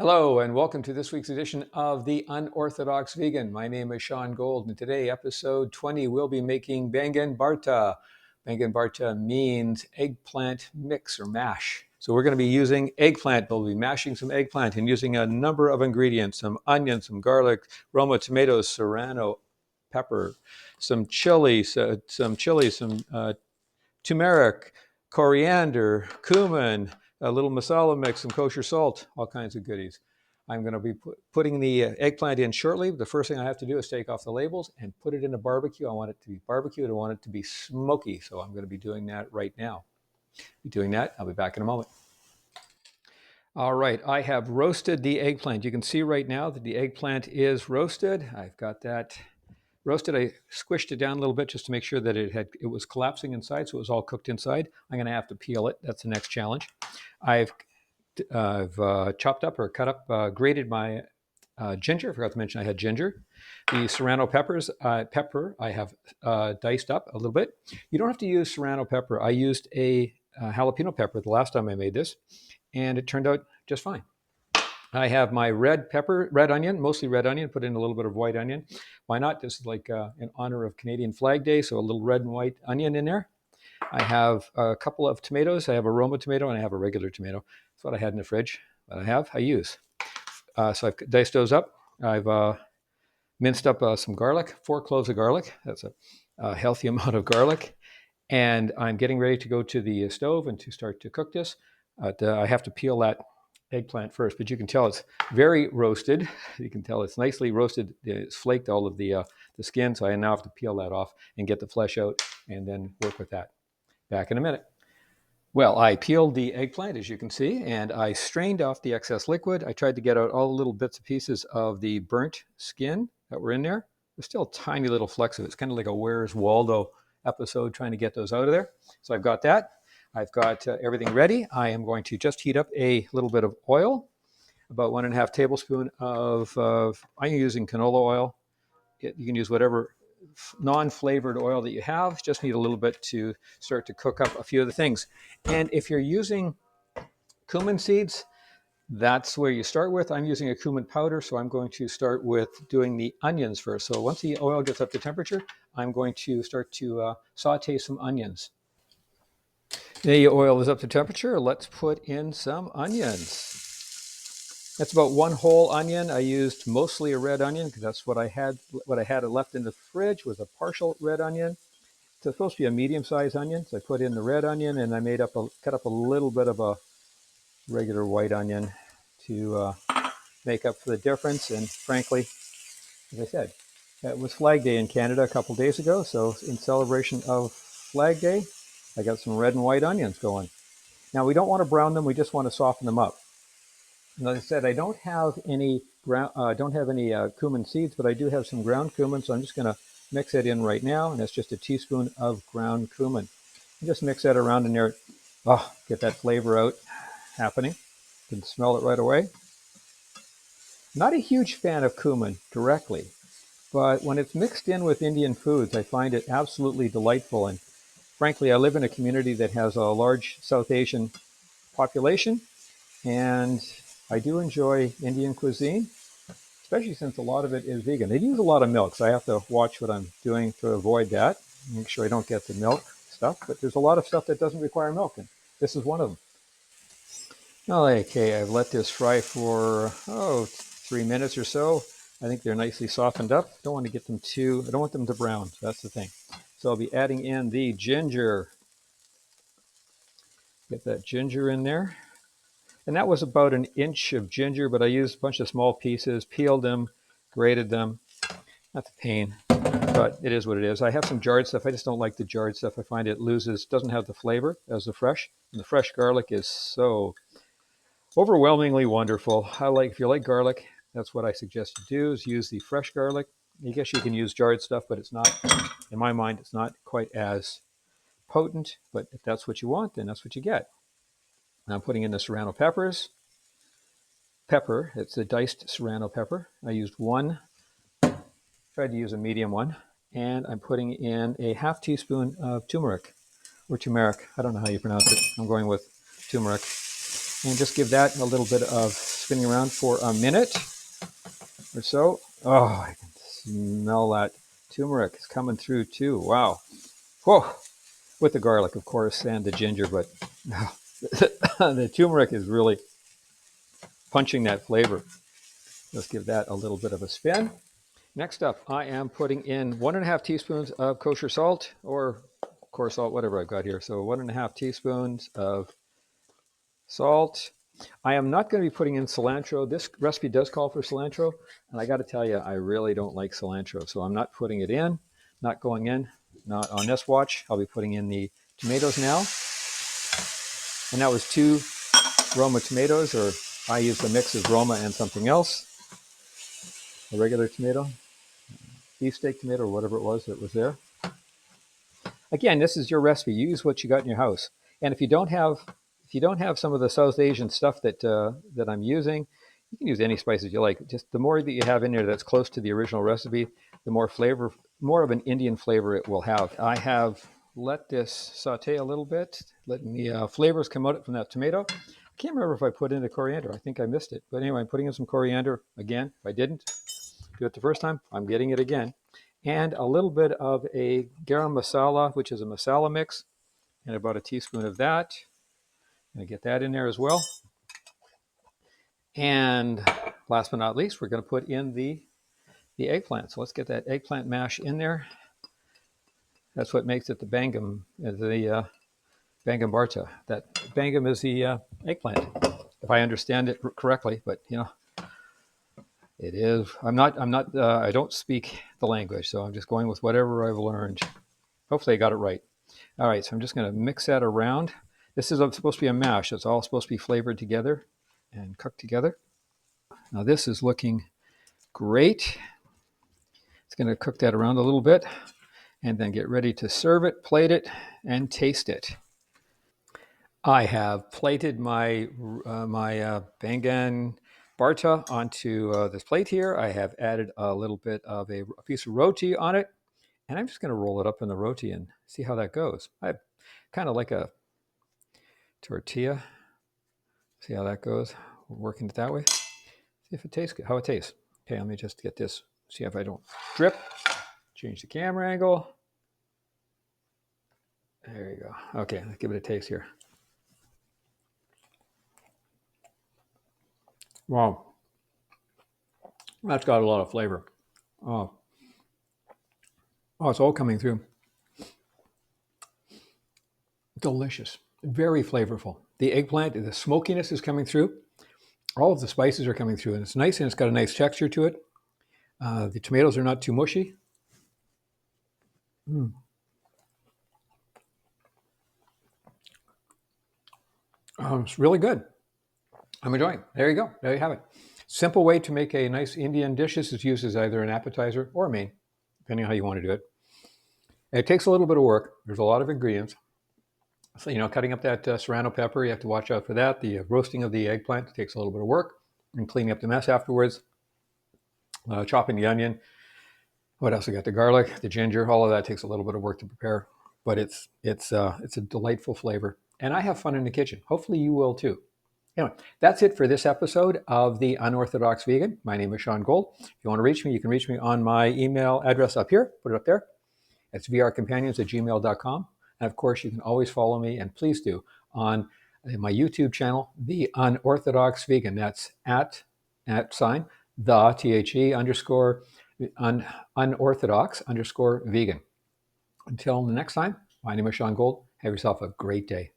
Hello, and welcome to this week's edition of the Unorthodox Vegan. My name is Sean Gold, and today, episode 20, we'll be making Baingan Bharta. Baingan Bharta means eggplant mix or mash. So we're going to be using eggplant. We'll be mashing some eggplant and using a number of ingredients, some onion, some garlic, Roma tomatoes, serrano pepper, some chilies, some turmeric, coriander, cumin, a little masala mix, some kosher salt, all kinds of goodies. I'm going to be putting the eggplant in shortly. The first thing I have to do is take off the labels and put it in a barbecue. I want it to be barbecued. I want it to be smoky. So I'm going to be doing that right now. Doing that. I'll be back in a moment. All right, I have roasted the eggplant. You can see right now that the eggplant is roasted. I've got that roasted. I squished it down a little bit just to make sure that it was collapsing inside, so it was all cooked inside. I'm going to have to peel it. That's the next challenge. I've chopped up or cut up, grated my ginger. I forgot to mention I had ginger. The serrano pepper I have diced up a little bit. You don't have to use serrano pepper. I used a jalapeno pepper the last time I made this, and it turned out just fine. I have my red onion, mostly red onion, put in a little bit of white onion. Why not? This is like in honor of Canadian Flag Day, so a little red and white onion in there. I have a couple of tomatoes. I have a Roma tomato and I have a regular tomato. That's what I had in the fridge. But I use. So I've diced those up. I've minced up some garlic, 4 cloves of garlic. That's a healthy amount of garlic. And I'm getting ready to go to the stove and to start to cook this. I have to peel that eggplant first, but you can tell it's very roasted. You can tell it's nicely roasted. It's flaked all of the skin, so I now have to peel that off and get the flesh out and then work with that. Back in a minute. Well, I peeled the eggplant, as you can see, and I strained off the excess liquid. I tried to get out all the little bits and pieces of the burnt skin that were in there. There's still tiny little flecks of it. It's kind of like a Where's Waldo episode trying to get those out of there. So I've got that. I've got everything ready. I am going to just heat up a little bit of oil, about 1.5 tablespoons of, I'm using canola oil. You can use whatever non-flavored oil that you have. Just need a little bit to start to cook up a few of the things. And if you're using cumin seeds, that's where you start with. I'm using a cumin powder, so I'm going to start with doing the onions first. So once the oil gets up to temperature, I'm going to start to saute some onions. The oil is up to temperature. Let's put in some onions. That's about 1 whole onion. I used mostly a red onion because that's what I had. What I had left in the fridge was a partial red onion. So it's supposed to be a medium-sized onion. So I put in the red onion and I cut up a little bit of a regular white onion to make up for the difference. And frankly, as I said, it was Flag Day in Canada a couple days ago. So in celebration of Flag Day, I got some red and white onions going. Now we don't want to brown them. We just want to soften them up. And like I said, I don't have any cumin seeds, but I do have some ground cumin. So I'm just going to mix it in right now. And that's just a teaspoon of ground cumin. And just mix that around in there. Oh, get that flavor out happening. You can smell it right away. Not a huge fan of cumin directly, but when it's mixed in with Indian foods, I find it absolutely delightful. And frankly, I live in a community that has a large South Asian population, and I do enjoy Indian cuisine, especially since a lot of it is vegan. They use a lot of milk, so I have to watch what I'm doing to avoid that, make sure I don't get the milk stuff. But there's a lot of stuff that doesn't require milk, and this is one of them. Okay, I've let this fry for 3 minutes or so. I think they're nicely softened up. I don't want them to brown. So that's the thing. So I'll be adding in the ginger. Get that ginger in there. And that was about 1 inch of ginger, but I used a bunch of small pieces, peeled them, grated them. That's a pain, but it is what it is. I have some jarred stuff. I just don't like the jarred stuff. I find it doesn't have the flavor as the fresh. And the fresh garlic is so overwhelmingly wonderful. If you like garlic, that's what I suggest you do, is use the fresh garlic. I guess you can use jarred stuff, but it's not, in my mind, it's not quite as potent. But if that's what you want, then that's what you get. I'm putting in the serrano peppers. It's a diced serrano pepper. I used one, tried to use a medium one. And I'm putting in a 1/2 teaspoon of turmeric, or turmeric. I don't know how you pronounce it. I'm going with turmeric. And just give that a little bit of spinning around for a minute or so. Oh, I can smell that turmeric is coming through too. Wow. Whoa. With the garlic, of course, and the ginger, but the turmeric is really punching that flavor. Let's give that a little bit of a spin. Next up, I am putting in 1.5 teaspoons of kosher salt, or coarse salt, whatever I've got here. So 1.5 teaspoons of salt. I am not going to be putting in cilantro. This recipe does call for cilantro, and I got to tell you, I really don't like cilantro, so I'm not putting it in, not going in, not on this watch. I'll be putting in the tomatoes now. And that was 2 Roma tomatoes, or I use the mix of Roma and something else, a regular tomato, beefsteak tomato, or whatever it was that was there. Again, this is your recipe. Use what you got in your house. And if you don't have some of the South Asian stuff that I'm using, you can use any spices you like. Just the more that you have in there that's close to the original recipe, the more of an Indian flavor it will have. I have let this saute a little bit, letting the flavors come out from that tomato. I can't remember if I put in the coriander. I think I missed it. But anyway, I'm putting in some coriander again. If I didn't do it the first time, I'm getting it again. And a little bit of a garam masala, which is a masala mix, and about a teaspoon of that. I'm going to get that in there as well. And last but not least, we're going to put in the eggplant. So let's get that eggplant mash in there. That's what makes it the Baingan, Baingan Bharta. That Baingan is the eggplant, if I understand it correctly. But it is. I'm not. I don't speak the language, so I'm just going with whatever I've learned. Hopefully, I got it right. All right, so I'm just going to mix that around. This is supposed to be a mash. It's all supposed to be flavored together and cooked together. Now this is looking great. It's going to cook that around a little bit and then get ready to serve it, plate it, and taste it. I have plated my Baingan Bharta onto this plate here. I have added a little bit of a piece of roti on it, and I'm just going to roll it up in the roti and see how that goes. I kind of like a tortilla. See how that goes. Working it that way. See if it tastes good. How it tastes. Okay, let me just get this. See if I don't drip. Change the camera angle. There you go. Okay, let's give it a taste here. Wow, that's got a lot of flavor. Oh, it's all coming through. Delicious. Very flavorful. The eggplant, the smokiness is coming through. All of the spices are coming through, and it's nice, and it's got a nice texture to it. The tomatoes are not too mushy. It's really good. I'm enjoying it. There you go. There you have it. Simple way to make a nice Indian dish. This is used as either an appetizer or a main, depending on how you want to do it. It takes a little bit of work. There's a lot of ingredients. So, cutting up that serrano pepper, you have to watch out for that. The roasting of the eggplant takes a little bit of work, and cleaning up the mess afterwards. Chopping the onion. What else? I got the garlic, the ginger. All of that takes a little bit of work to prepare, but it's a delightful flavor, and I have fun in the kitchen. Hopefully, you will too. Anyway, that's it for this episode of the Unorthodox Vegan. My name is Sean Gold. If you want to reach me, you can reach me on my email address up here. Put it up there. It's vrcompanions@gmail.com. And of course, you can always follow me, and please do, on my YouTube channel, The Unorthodox Vegan. That's at sign, the, THE, underscore, unorthodox, underscore, vegan. Until the next time, my name is Sean Gold. Have yourself a great day.